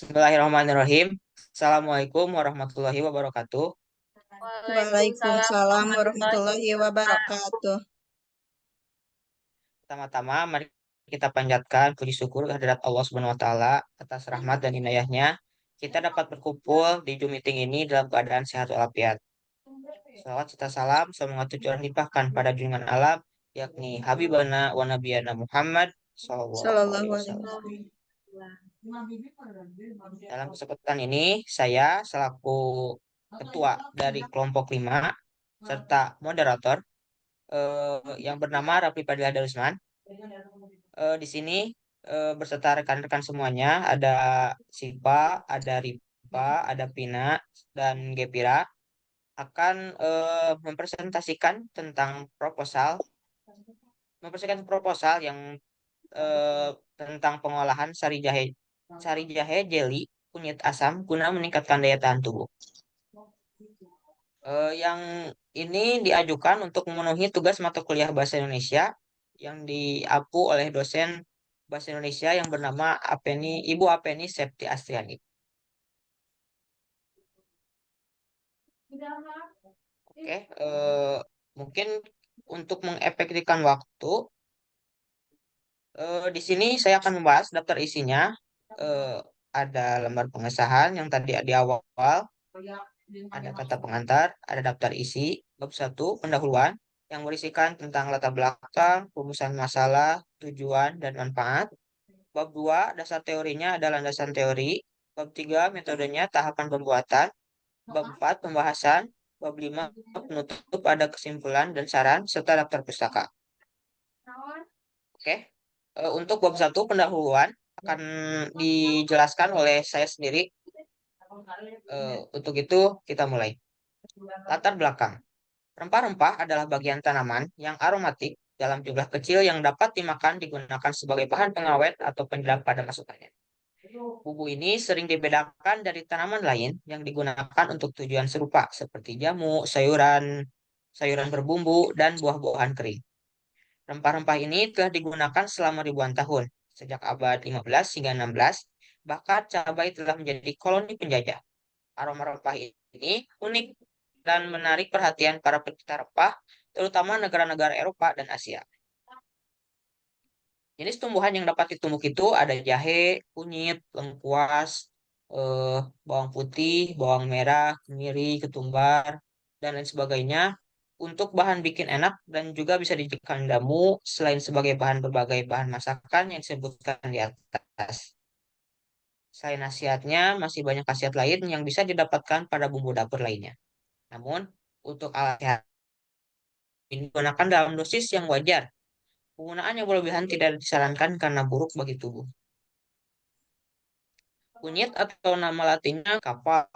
Bismillahirrahmanirrahim. Assalamualaikum warahmatullahi wabarakatuh. Waalaikumsalam Waalaikumsalam warahmatullahi warahmatullahi wabarakatuh. wabarakatuh. Pertama-tama, mari kita panjatkan puji syukur kehadirat Allah Subhanahu wa taala atas rahmat dan inayahnya. Kita dapat berkumpul di Zoom meeting ini dalam keadaan sehat walafiat. Salawat serta salam semoga tujuan limpahkan pada junjungan alam, yakni Habibana wa Nabiyana Muhammad Sallallahu Sallallahu Alaihi alaihi Wasallam. wasallam. Dalam kesempatan ini, saya selaku ketua dari kelompok 5 serta moderator yang bernama Raffi Padilla Darusman. Di sini berserta rekan-rekan semuanya ada Sipa, ada Ripa, ada Pina, dan Gepira akan mempresentasikan tentang proposal yang eh, tentang pengolahan sari jahe jelly kunyit asam guna meningkatkan daya tahan tubuh. Yang ini diajukan untuk memenuhi tugas mata kuliah Bahasa Indonesia yang diapu oleh dosen Bahasa Indonesia yang bernama Ibu Apeni Septi Astriani. Oke, mungkin untuk mengefektifkan waktu, di sini saya akan membahas daftar isinya. Eh, ada lembar pengesahan yang tadi di awal, ada kata pengantar, ada daftar isi, bab satu pendahuluan, yang berisikan tentang latar belakang, rumusan masalah, tujuan, dan manfaat. Bab 2 dasar teorinya ada landasan teori. Bab 3 metodenya, tahapan pembuatan. Bab 4 pembahasan. Bab 5 penutup, ada kesimpulan dan saran, serta daftar pustaka. Oke. Untuk bab satu pendahuluan akan dijelaskan oleh saya sendiri. Untuk itu kita mulai. Latar belakang. Rempah-rempah adalah bagian tanaman yang aromatik dalam jumlah kecil yang dapat dimakan digunakan sebagai bahan pengawet atau penyedap pada masukannya. Bumbu ini sering dibedakan dari tanaman lain yang digunakan untuk tujuan serupa seperti jamu, sayuran berbumbu, dan buah-buahan kering. Rempah-rempah ini telah digunakan selama ribuan tahun, sejak abad 15 hingga 16, bahkan cabai telah menjadi koloni penjajah. Aroma rempah ini unik dan menarik perhatian para pecinta rempah, terutama negara-negara Eropa dan Asia. Jenis tumbuhan yang dapat ditumbuk itu ada jahe, kunyit, lengkuas, eh, bawang putih, bawang merah, kemiri, ketumbar, dan lain sebagainya. Untuk bahan bikin enak dan juga bisa dijadikan jamu selain sebagai bahan berbagai bahan masakan yang disebutkan di atas. Selain khasiatnya, masih banyak khasiat lain yang bisa didapatkan pada bumbu dapur lainnya. Namun, untuk alat sehat ini digunakan dalam dosis yang wajar. Penggunaan yang berlebihan tidak disarankan karena buruk bagi tubuh. Kunyit atau nama latinnya kapal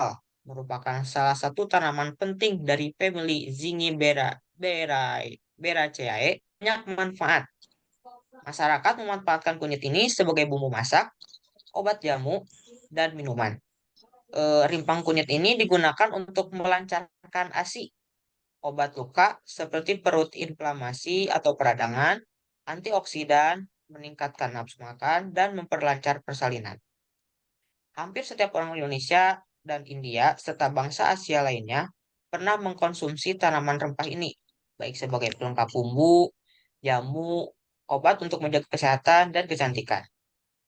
merupakan salah satu tanaman penting dari famili Zingiberaceae. Banyak manfaat. Masyarakat memanfaatkan kunyit ini sebagai bumbu masak, obat jamu, dan minuman. Rimpang kunyit ini digunakan untuk melancarkan ASI, obat luka seperti perut inflamasi atau peradangan, antioksidan, meningkatkan nafsu makan, dan memperlancar persalinan. Hampir setiap orang Indonesia dan India serta bangsa Asia lainnya pernah mengkonsumsi tanaman rempah ini, baik sebagai pelengkap bumbu, jamu, obat untuk menjaga kesehatan dan kecantikan.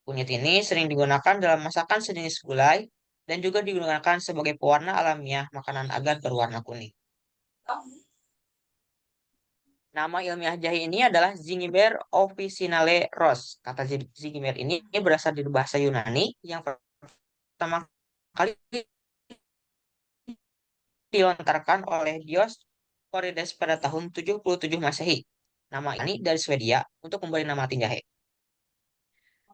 Kunyit ini sering digunakan dalam masakan sejenis gulai dan juga digunakan sebagai pewarna alamiah makanan agar berwarna kuning. Nama ilmiah jahe ini adalah Zingiber officinale Ross. Kata Zingiber ini berasal dari bahasa Yunani yang pertama kali dilontarkan oleh Dioscorides pada tahun 77 Masehi. Nama ini dari Swedia untuk memberi nama latin jahe.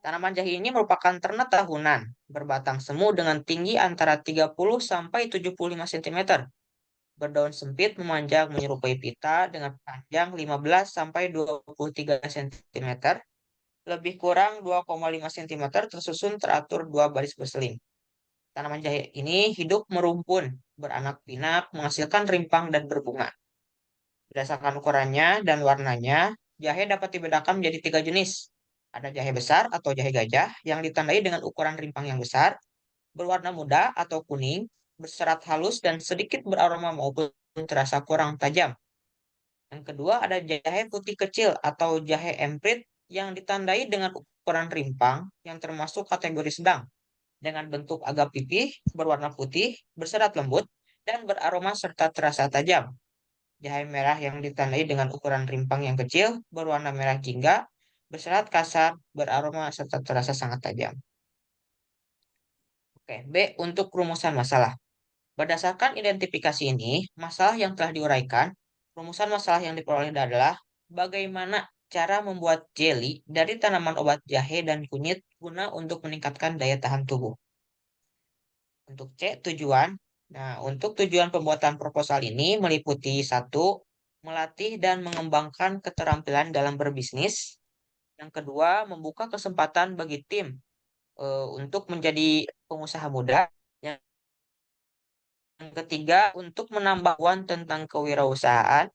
Tanaman jahe ini merupakan ternak tahunan, berbatang semu dengan tinggi antara 30 sampai 75 cm. Berdaun sempit memanjang menyerupai pita dengan panjang 15 sampai 23 cm, lebih kurang 2,5 cm tersusun teratur dua baris berseling. Tanaman jahe ini hidup merumpun, beranak pinak, menghasilkan rimpang dan berbunga. Berdasarkan ukurannya dan warnanya, jahe dapat dibedakan menjadi tiga jenis. Ada jahe besar atau jahe gajah yang ditandai dengan ukuran rimpang yang besar. berwarna muda atau kuning, berserat halus dan sedikit beraroma maupun terasa kurang tajam. Yang kedua ada jahe putih kecil atau jahe emprit yang ditandai dengan ukuran rimpang yang termasuk kategori sedang, dengan bentuk agak pipih, berwarna putih, berserat lembut, dan beraroma serta terasa tajam. Jahe merah yang ditandai dengan ukuran rimpang yang kecil, berwarna merah jingga, berserat kasar, beraroma serta terasa sangat tajam. Oke, B untuk rumusan masalah. Berdasarkan identifikasi ini, masalah yang telah diuraikan, rumusan masalah yang diperoleh adalah bagaimana cara membuat jeli dari tanaman obat jahe dan kunyit guna untuk meningkatkan daya tahan tubuh. Untuk C, tujuan. Nah, untuk tujuan pembuatan proposal ini meliputi satu, melatih dan mengembangkan keterampilan dalam berbisnis. Yang kedua, membuka kesempatan bagi tim untuk menjadi pengusaha muda. Yang ketiga, untuk menambah uang tentang kewirausahaan.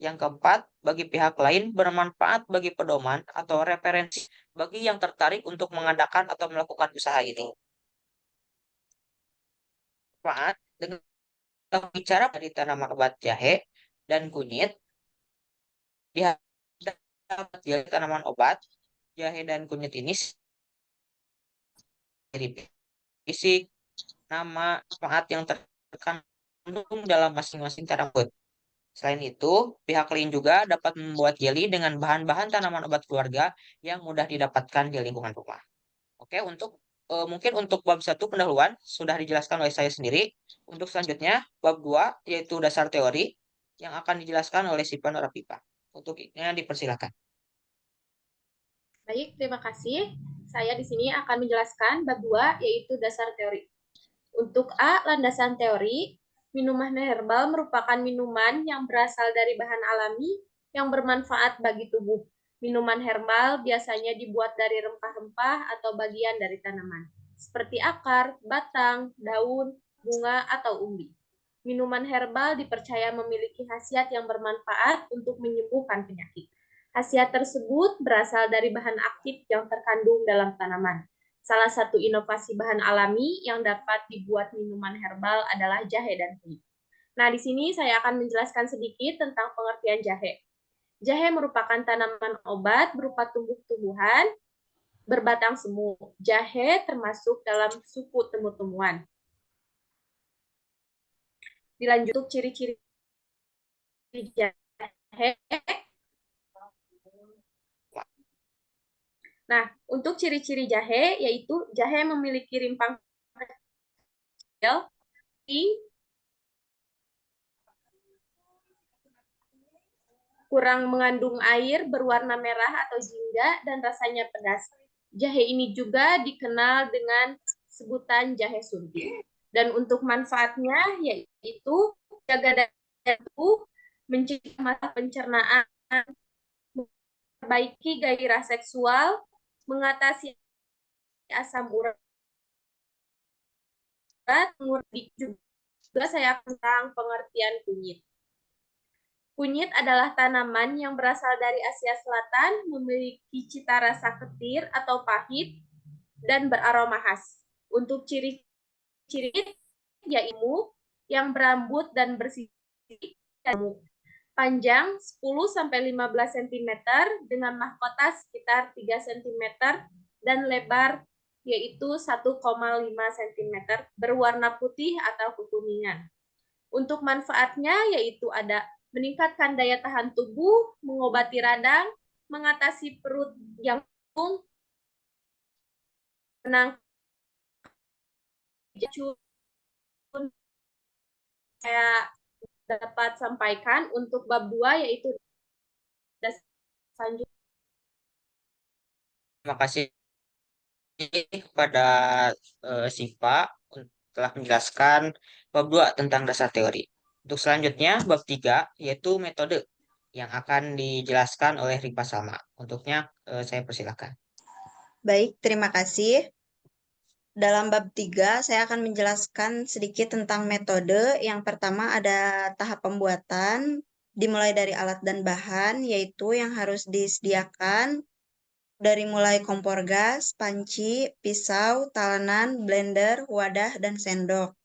Yang keempat, bagi pihak lain bermanfaat bagi pedoman atau referensi bagi yang tertarik untuk mengadakan atau melakukan usaha ini. Manfaat dengan bicara dari tanaman obat jahe dan kunyit, dapat dari tanaman obat jahe dan kunyit ini dari fisik, nama, manfaat yang terkandung dalam masing-masing tanaman. Selain itu, pihak lain juga dapat membuat jeli dengan bahan-bahan tanaman obat keluarga yang mudah didapatkan di lingkungan rumah. Oke, mungkin untuk bab satu pendahuluan sudah dijelaskan oleh saya sendiri. Untuk selanjutnya, bab 2 yaitu dasar teori yang akan dijelaskan oleh Sipa Norapipa. Untuk ini dipersilakan. Baik, terima kasih. Saya di sini akan menjelaskan bab 2 yaitu dasar teori. Untuk A, landasan teori, minuman herbal merupakan minuman yang berasal dari bahan alami yang bermanfaat bagi tubuh. Minuman herbal biasanya dibuat dari rempah-rempah atau bagian dari tanaman, seperti akar, batang, daun, bunga, atau umbi. Minuman herbal dipercaya memiliki khasiat yang bermanfaat untuk menyembuhkan penyakit. Khasiat tersebut berasal dari bahan aktif yang terkandung dalam tanaman. Salah satu inovasi bahan alami yang dapat dibuat minuman herbal adalah jahe dan kunyit. Nah, di sini saya akan menjelaskan sedikit tentang pengertian jahe. Jahe merupakan tanaman obat berupa tumbuh-tumbuhan berbatang semu. Jahe termasuk dalam suku temu-temuan. Dilanjut untuk ciri-ciri jahe. Nah, untuk ciri-ciri jahe yaitu jahe memiliki rimpang kecil, kurang mengandung air, berwarna merah atau jingga, dan rasanya pedas. Jahe ini juga dikenal dengan sebutan jahe suntik. Dan untuk manfaatnya yaitu jaga daya tubuh, mencegah masalah pencernaan, memperbaiki gairah seksual, mengatasi asam urat, juga saya tentang pengertian kunyit. Kunyit adalah tanaman yang berasal dari Asia Selatan, memiliki cita rasa ketir atau pahit, dan beraroma khas. Untuk ciri-ciri yaitu yang berambut dan bersih, panjang 10-15 cm dengan mahkota sekitar 3 cm dan lebar yaitu 1,5 cm, berwarna putih atau kekuningan. Untuk manfaatnya yaitu ada meningkatkan daya tahan tubuh, mengobati radang, mengatasi perut yang kembung, menang saya dapat sampaikan untuk bab 2 yaitu selanjutnya. Terima kasih kepada Sipa telah menjelaskan bab 2 tentang dasar teori. Untuk selanjutnya, bab 3 yaitu metode yang akan dijelaskan oleh Ripa Salma. Untuknya, saya persilakan. Baik, terima kasih. Dalam bab 3, saya akan menjelaskan sedikit tentang metode. Yang pertama ada tahap pembuatan, dimulai dari alat dan bahan, yaitu yang harus disediakan dari mulai kompor gas, panci, pisau, talenan, blender, wadah, dan sendok.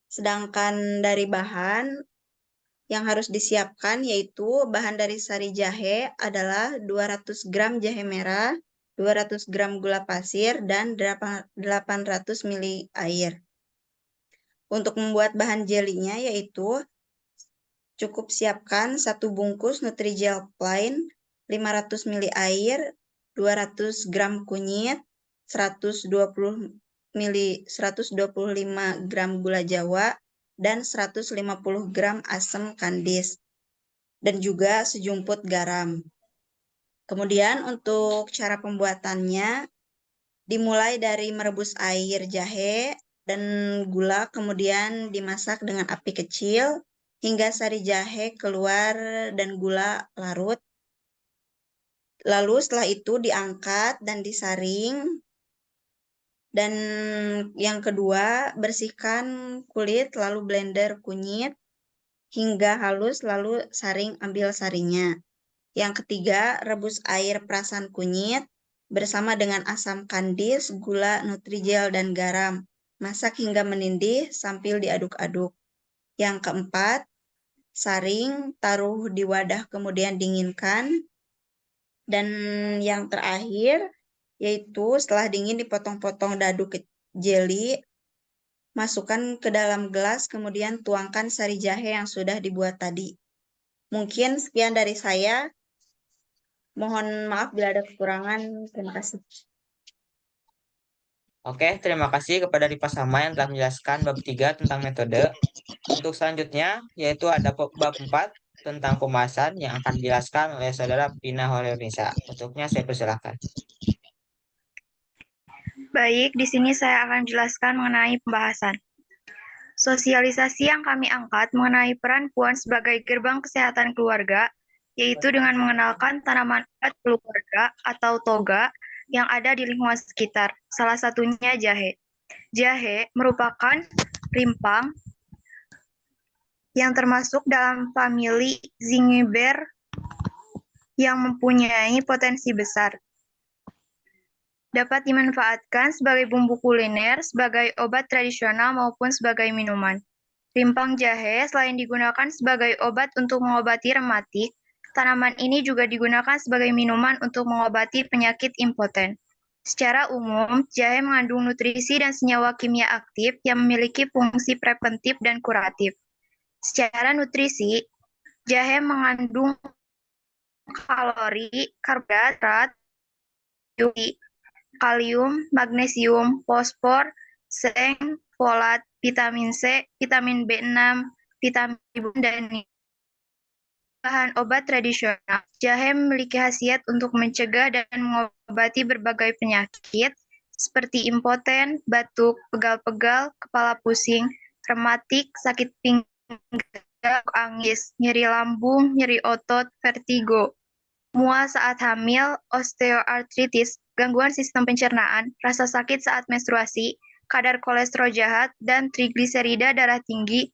Sedangkan dari bahan yang harus disiapkan yaitu bahan dari sari jahe adalah 200 gram jahe merah, 200 gram gula pasir, dan 800 ml air. Untuk membuat bahan jelinya yaitu cukup siapkan 1 bungkus Nutrijel plain, 500 ml air, 200 gram kunyit, 125 gram gula Jawa, dan 150 gram asam kandis, dan juga sejumput garam. Kemudian untuk cara pembuatannya, dimulai dari merebus air jahe dan gula, kemudian dimasak dengan api kecil hingga sari jahe keluar dan gula larut. Lalu setelah itu diangkat dan disaring. Dan yang kedua, bersihkan kulit lalu blender kunyit hingga halus lalu saring, ambil sarinya. Yang ketiga, rebus air perasan kunyit bersama dengan asam kandis, gula, nutrijel, dan garam. Masak hingga mendidih sambil diaduk-aduk. Yang keempat, saring, taruh di wadah kemudian dinginkan. Dan yang terakhir, yaitu setelah dingin dipotong-potong dadu ke jeli, masukkan ke dalam gelas, kemudian tuangkan sari jahe yang sudah dibuat tadi. Mungkin sekian dari saya. Mohon maaf bila ada kekurangan. Terima kasih. Oke, terima kasih kepada Dipa Sama yang telah menjelaskan bab 3 tentang metode. Untuk selanjutnya, yaitu ada bab 4 tentang pembahasan yang akan dijelaskan oleh Saudara Pina Holeonisa. Untuknya saya persilakan. Baik, di sini saya akan jelaskan mengenai pembahasan. Sosialisasi yang kami angkat mengenai peran puan sebagai gerbang kesehatan keluarga, yaitu dengan mengenalkan tanaman obat keluarga atau toga yang ada di lingkungan sekitar, salah satunya jahe. Jahe merupakan rimpang yang termasuk dalam famili Zingiber yang mempunyai potensi besar. Dapat dimanfaatkan sebagai bumbu kuliner, sebagai obat tradisional maupun sebagai minuman. Rimpang jahe selain digunakan sebagai obat untuk mengobati rematik, tanaman ini juga digunakan sebagai minuman untuk mengobati penyakit impoten. Secara umum, jahe mengandung nutrisi dan senyawa kimia aktif yang memiliki fungsi preventif dan kuratif. Secara nutrisi, jahe mengandung kalori, karbohidrat, kalium, magnesium, fosfor, seng, folat, vitamin C, vitamin B6, vitamin B, dan bahan obat tradisional. Jahe memiliki khasiat untuk mencegah dan mengobati berbagai penyakit seperti impoten, batuk, pegal-pegal, kepala pusing, rematik, sakit pinggang, anggis, nyeri lambung, nyeri otot, vertigo, mual saat hamil, osteoartritis, gangguan sistem pencernaan, rasa sakit saat menstruasi, kadar kolesterol jahat, dan trigliserida darah tinggi,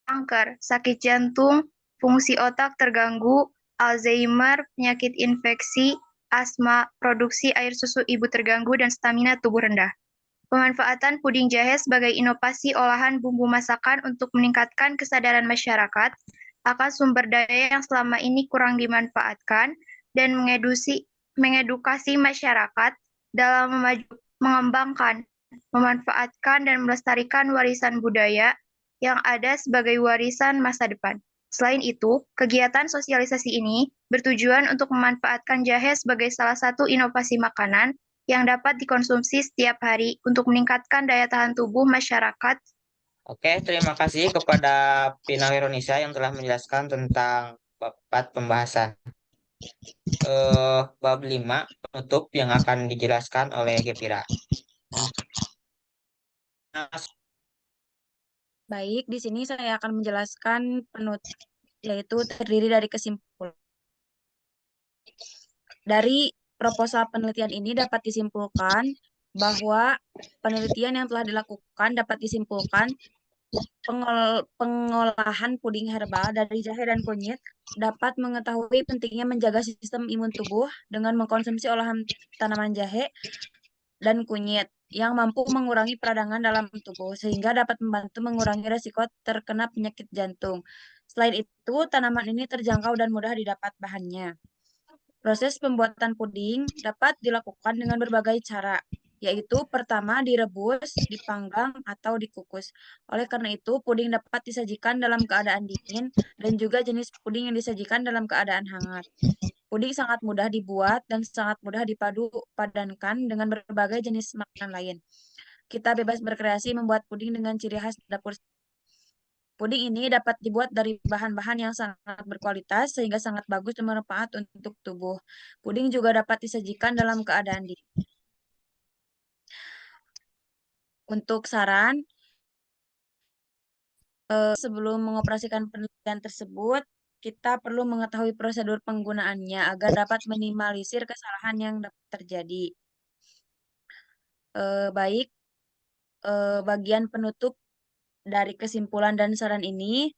kanker, sakit jantung, fungsi otak terganggu, Alzheimer, penyakit infeksi, asma, produksi air susu ibu terganggu, dan stamina tubuh rendah. Pemanfaatan puding jahe sebagai inovasi olahan bumbu masakan untuk meningkatkan kesadaran masyarakat akan sumber daya yang selama ini kurang dimanfaatkan dan mengedukasi masyarakat dalam mengembangkan, memanfaatkan, dan melestarikan warisan budaya yang ada sebagai warisan masa depan. Selain itu, kegiatan sosialisasi ini bertujuan untuk memanfaatkan jahe sebagai salah satu inovasi makanan yang dapat dikonsumsi setiap hari untuk meningkatkan daya tahan tubuh masyarakat. Oke, terima kasih kepada Pina Holeonisa yang telah menjelaskan tentang bab 4 pembahasan. Bab 5 penutup yang akan dijelaskan oleh Gepira. Baik, di sini saya akan menjelaskan penutup, yaitu terdiri dari kesimpulan. Dari proposal penelitian ini dapat disimpulkan bahwa penelitian yang telah dilakukan dapat disimpulkan Pengolahan puding herbal dari jahe dan kunyit dapat mengetahui pentingnya menjaga sistem imun tubuh dengan mengkonsumsi olahan tanaman jahe dan kunyit yang mampu mengurangi peradangan dalam tubuh sehingga dapat membantu mengurangi resiko terkena penyakit jantung. Selain itu, tanaman ini terjangkau dan mudah didapat bahannya. Proses pembuatan puding dapat dilakukan dengan berbagai cara, yaitu pertama direbus, dipanggang, atau dikukus. Oleh karena itu, puding dapat disajikan dalam keadaan dingin dan juga jenis puding yang disajikan dalam keadaan hangat. Puding sangat mudah dibuat dan sangat mudah dipadu padankan dengan berbagai jenis makanan lain. Kita bebas berkreasi membuat puding dengan ciri khas dapur. Puding ini dapat dibuat dari bahan-bahan yang sangat berkualitas sehingga sangat bagus dan bermanfaat untuk tubuh. Puding juga dapat disajikan dalam keadaan dingin. Untuk saran, sebelum mengoperasikan penelitian tersebut, kita perlu mengetahui prosedur penggunaannya agar dapat minimalisir kesalahan yang dapat terjadi. Baik, bagian penutup dari kesimpulan dan saran ini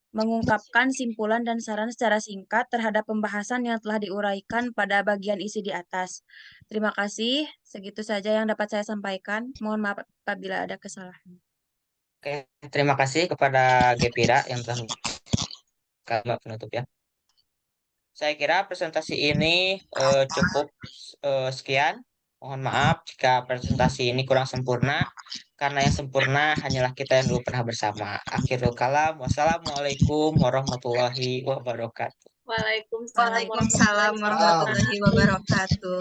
mengungkapkan simpulan dan saran secara singkat terhadap pembahasan yang telah diuraikan pada bagian isi di atas. Terima kasih, segitu saja yang dapat saya sampaikan. Mohon maaf apabila ada kesalahan. Oke, terima kasih kepada Gepira yang telah Mbak penutup ya. Saya kira presentasi ini cukup sekian. Mohon maaf jika presentasi ini kurang sempurna, karena yang sempurna hanyalah kita yang dulu pernah bersama. Akhirul kalam, wassalamualaikum warahmatullahi wabarakatuh. Waalaikumsalam Waalaikumsalam warahmatullahi wabarakatuh.